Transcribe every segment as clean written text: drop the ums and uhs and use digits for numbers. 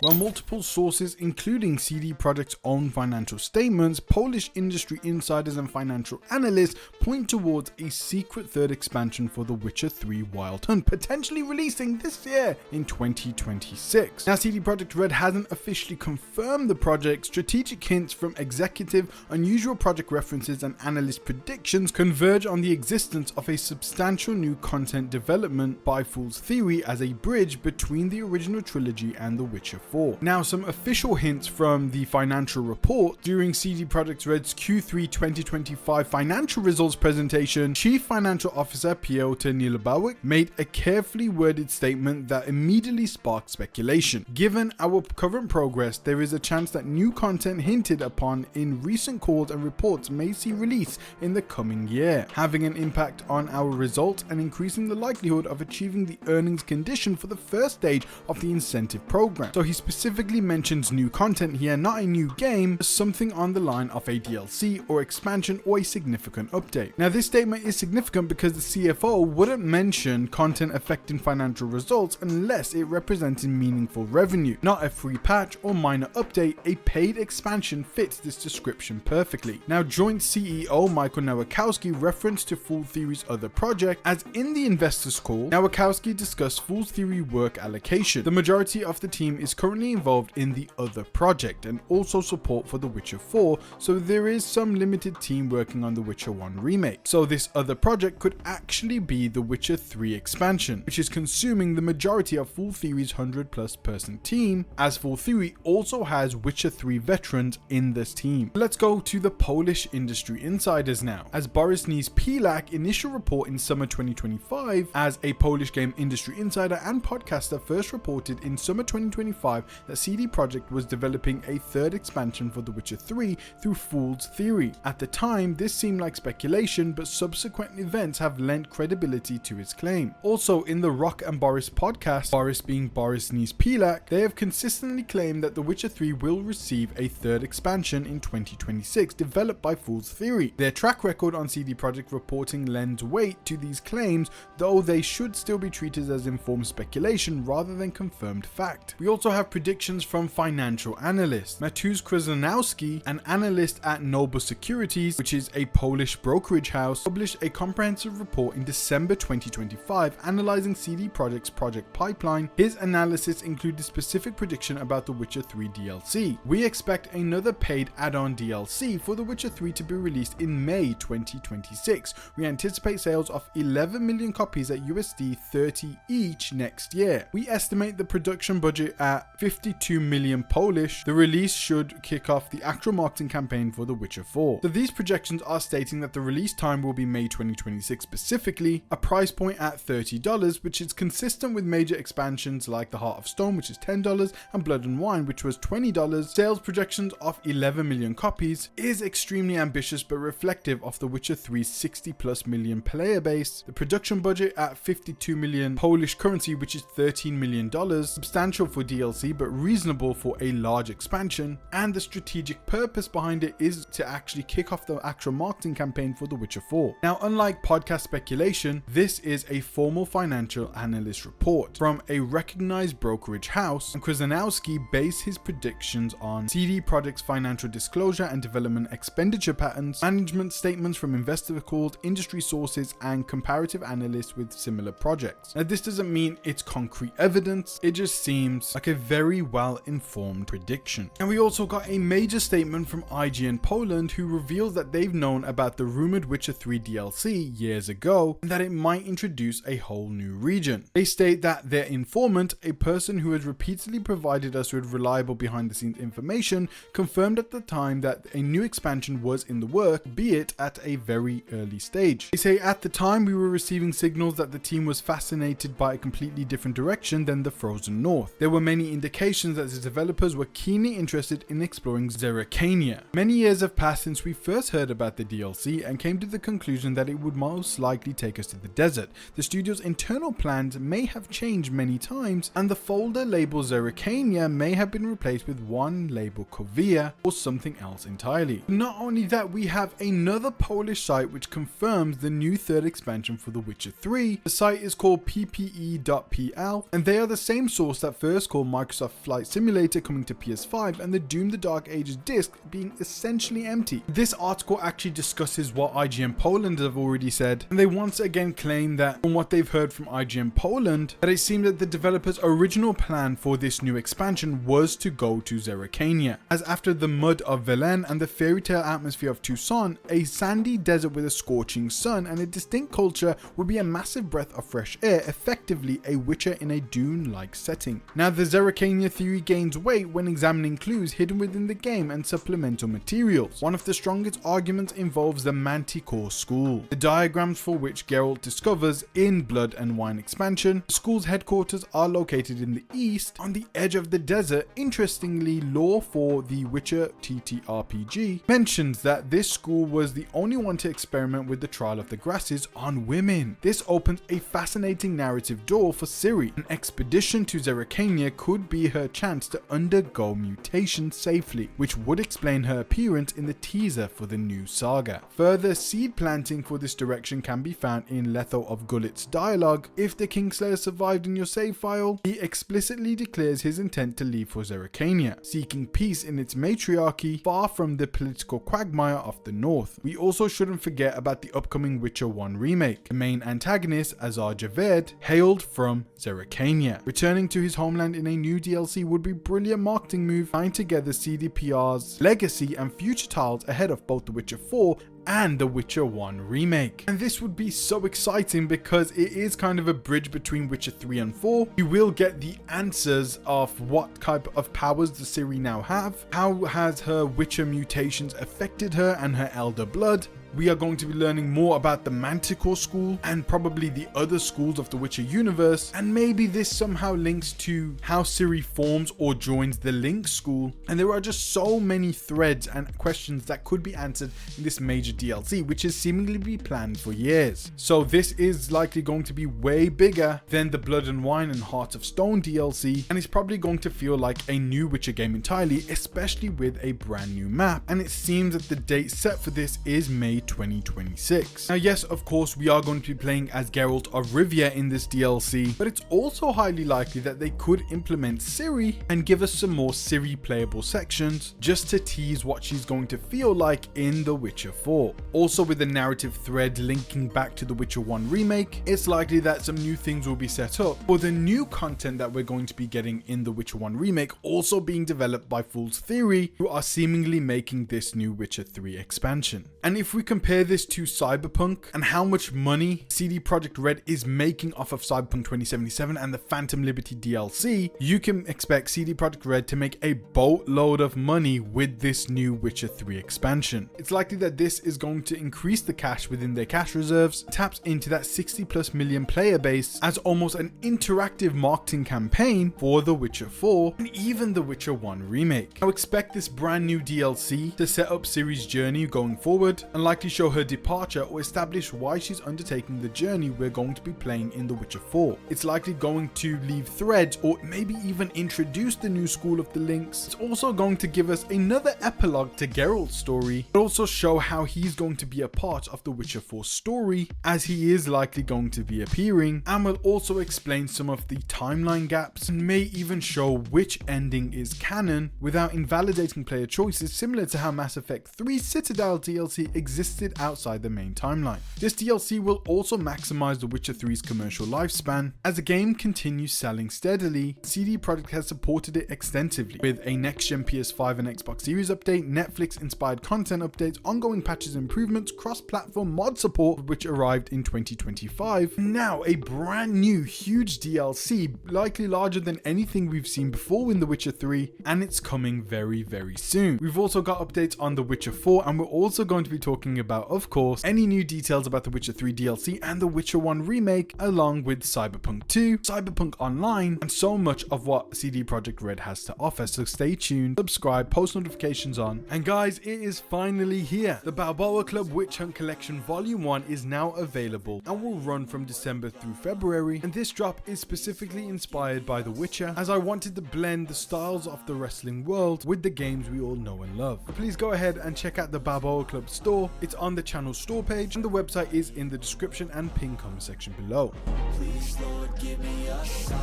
While multiple sources, including CD Projekt's own financial statements, Polish industry insiders and financial analysts point towards a secret third expansion for The Witcher 3 Wild Hunt, potentially releasing this year in 2026. Now, CD Projekt Red hasn't officially confirmed the project. Strategic hints from executive, unusual project references, and analyst predictions converge on the existence of a substantial new content development by Fool's Theory as a bridge between the original trilogy and The Witcher 4. Now, some official hints from the financial report. During CD Projekt Red's Q3 2025 financial results presentation, Chief Financial Officer Piotr Nielbauer made a carefully worded statement that immediately sparked speculation. Given our current progress, there is a chance that new content hinted upon in recent calls and reports may see release in the coming year, having an impact on our results and increasing the likelihood of achieving the earnings condition for the first stage of the incentive program. So he specifically mentions new content here, not a new game, but something on the line of a DLC or expansion or a significant update. Now, this statement is significant because the CFO wouldn't mention content affecting financial results unless it represented meaningful revenue. Not a free patch or minor update, a paid expansion fits this description perfectly. Now, joint CEO Michael Nowakowski referenced to Fool Theory's other project, as in the investors call, Nowakowski discussed Fool's Theory work allocation. The majority of the team is currently involved in the other project and also support for The Witcher 4, so there is some limited team working on The Witcher 1 remake. So this other project could actually be The Witcher 3 expansion, which is consuming the majority of Fool Theory's 100+ person team, as Fool Theory also has Witcher 3 veterans in this team. Let's go to the Polish industry insiders now. As Boris Pilak initial report in summer 2025, as a Polish game industry insider and podcaster first reported in summer 2025 that CD Projekt was developing a third expansion for The Witcher 3 through Fool's Theory. At the time, this seemed like speculation, but subsequent events have lent credibility to his claim. Also, in the Rock and Boris podcast, Boris being Boris Pilak, they have consistently claimed that The Witcher 3 will receive a third expansion in 2026, developed by Fool's Theory. Their track record on CD Projekt reporting lends weight to these claims, though they should still be treated as informed speculation rather than confirmed fact. We also have predictions from financial analysts. Mateusz Krzyżanowski, an analyst at Noble Securities, which is a Polish brokerage house, published a comprehensive report in December 2025 analyzing CD Projekt's project pipeline. His analysis included specific prediction about The Witcher 3 DLC. We expect another paid add-on DLC for The Witcher 3 to be released in May 2026. We anticipate sales of 11 million copies at USD 30 each next year. We estimate the production budget at 52 million Polish. The release should kick off the actual marketing campaign for The Witcher 4. So these projections are stating that the release time will be May 2026 specifically, a price point at $30, which is consistent with major expansions like The Heart of Stone, which is $10, and Blood and Wine, which was $20. Sales projections of 11 million copies is extremely ambitious but reflective of The Witcher 3's 60+ million player base. The production budget at 52 million Polish currency, which is $13 million, substantial for DLC but reasonable for a large expansion, and the strategic purpose behind it is to actually kick off the actual marketing campaign for The Witcher 4. Now, unlike podcast speculation, this is a formal financial analyst report from a recognized brokerage house, and Krzyżanowski based his predictions on CD Projekt's financial disclosure and development expenditure patterns, management statements from investor calls, industry sources, and comparative analysts with similar projects. Now, this doesn't mean it's concrete evidence, it just seems like a very well-informed prediction. And we also got a major statement from IGN Poland, who reveals that they've known about the rumored Witcher 3 DLC years ago and that it might introduce a whole new region. They state that their informant, a person who has repeatedly provided us with reliable behind-the-scenes information, confirmed at the time that a new expansion was in the work, be it at a very early stage. They say at the time we were receiving signals that the team was fascinated by a completely different direction than the Frozen North. There were many indications that the developers were keenly interested in exploring Zerakania. Many years have passed since we first heard about the DLC and came to the conclusion that it would most likely take us to the desert. The studio's internal plans may have changed many times, and the folder labeled Zerakania may have been replaced with one labeled Kovia or something else entirely. Not only that, we have another Polish site which confirms the new third expansion for The Witcher 3. The site is called ppe.pl, and they are the same source that first called Microsoft Microsoft Flight Simulator coming to PS5 and the Doom the Dark Ages disc being essentially empty. This article actually discusses what IGN Poland have already said, and they once again claim that from what they've heard from IGN Poland, that it seemed that the developers' original plan for this new expansion was to go to Zerakania, as after the mud of Velen and the fairy tale atmosphere of Tucson, a sandy desert with a scorching sun and a distinct culture would be a massive breath of fresh air, effectively a Witcher in a Dune-like setting. Now, the Zerakania theory gains weight when examining clues hidden within the game and supplemental materials. One of the strongest arguments involves the Manticore School, the diagrams for which Geralt discovers in Blood and Wine expansion. The school's headquarters are located in the east, on the edge of the desert. Interestingly, lore for the Witcher TTRPG mentions that this school was the only one to experiment with the trial of the grasses on women. This opens a fascinating narrative door for Ciri. An expedition to Zerakania could be her chance to undergo mutation safely, which would explain her appearance in the teaser for the new saga. Further seed planting for this direction can be found in Letho of Gullit's dialogue. If the Kingslayer survived in your save file, he explicitly declares his intent to leave for Zerakania, seeking peace in its matriarchy, far from the political quagmire of the north. We also shouldn't forget about the upcoming Witcher 1 remake. The main antagonist, Azar Javed, hailed from Zerakania. Returning to his homeland in a new DLC would be a brilliant marketing move, tying together CDPR's legacy and future titles ahead of both The Witcher 4 and The Witcher 1 remake. And this would be so exciting because it is kind of a bridge between Witcher 3 and 4. You will get the answers of what type of powers does Ciri now have, how has her Witcher mutations affected her and her elder blood. We are going to be learning more about the Manticore School and probably the other schools of the Witcher universe, and maybe this somehow links to how Ciri forms or joins the Link School. And there are just so many threads and questions that could be answered in this major DLC, which has seemingly been planned for years. So this is likely going to be way bigger than the Blood and Wine and Heart of Stone DLC, and it's probably going to feel like a new Witcher game entirely, especially with a brand new map. And it seems that the date set for this is May 2026. Now, yes, of course, we are going to be playing as Geralt of Rivia in this DLC, but it's also highly likely that they could implement Ciri and give us some more Ciri playable sections just to tease what she's going to feel like in The Witcher 4. Also, with the narrative thread linking back to The Witcher 1 remake, it's likely that some new things will be set up for the new content that we're going to be getting in The Witcher 1 remake, also being developed by Fool's Theory, who are seemingly making this new Witcher 3 expansion. And if we compare this to Cyberpunk and how much money CD Projekt Red is making off of Cyberpunk 2077 and the Phantom Liberty DLC, you can expect CD Projekt Red to make a boatload of money with this new Witcher 3 expansion. It's likely that this is going to increase the cash within their cash reserves, taps into that 60+ million player base as almost an interactive marketing campaign for The Witcher 4 and even The Witcher 1 remake. I expect this brand new DLC to set up Ciri's journey going forward and likely show her departure or establish why she's undertaking the journey we're going to be playing in The Witcher 4. It's likely going to leave threads or maybe even introduce the new school of the Links. It's also going to give us another epilogue to Geralt's story, but also show how he's going to be a part of The Witcher 4 story, as he is likely going to be appearing, and will also explain some of the timeline gaps and may even show which ending is canon without invalidating player choices, similar to how Mass Effect 3 Citadel DLC existed outside the main timeline. This DLC will also maximize The Witcher 3's commercial lifespan. As the game continues selling steadily, CD Projekt has supported it extensively with a next-gen PS5 and Xbox Series update, Netflix-inspired content updates, ongoing patches and improvements, cross-platform mod support, which arrived in 2025. Now, a brand new huge DLC, likely larger than anything we've seen before in The Witcher 3, and it's coming very, very soon. We've also got updates on The Witcher 4, and we're also going to be talking about, of course, any new details about The Witcher 3 DLC and The Witcher 1 remake, along with Cyberpunk 2, Cyberpunk Online, and so much of what CD Projekt Red has to offer. So stay tuned, subscribe, post notifications on. And guys, it is finally here. The Balboa Club Witch Hunt Collection Volume 1 is now available and will run from December through February. And this drop is specifically inspired by The Witcher, as I wanted to blend the styles of the wrestling world with the games we all know and love. So please go ahead and check out the Balboa Club store. It's on the channel store page, and the website is in the description and pinned comment section below. Please, Lord, give me a sign,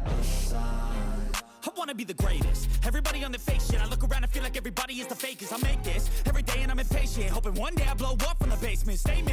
a sign. I wanna be the greatest. Everybody on the fake shit. I look around and feel like everybody is the fakest. I make this every day and I'm impatient, hoping one day I blow up from the basement. Statement.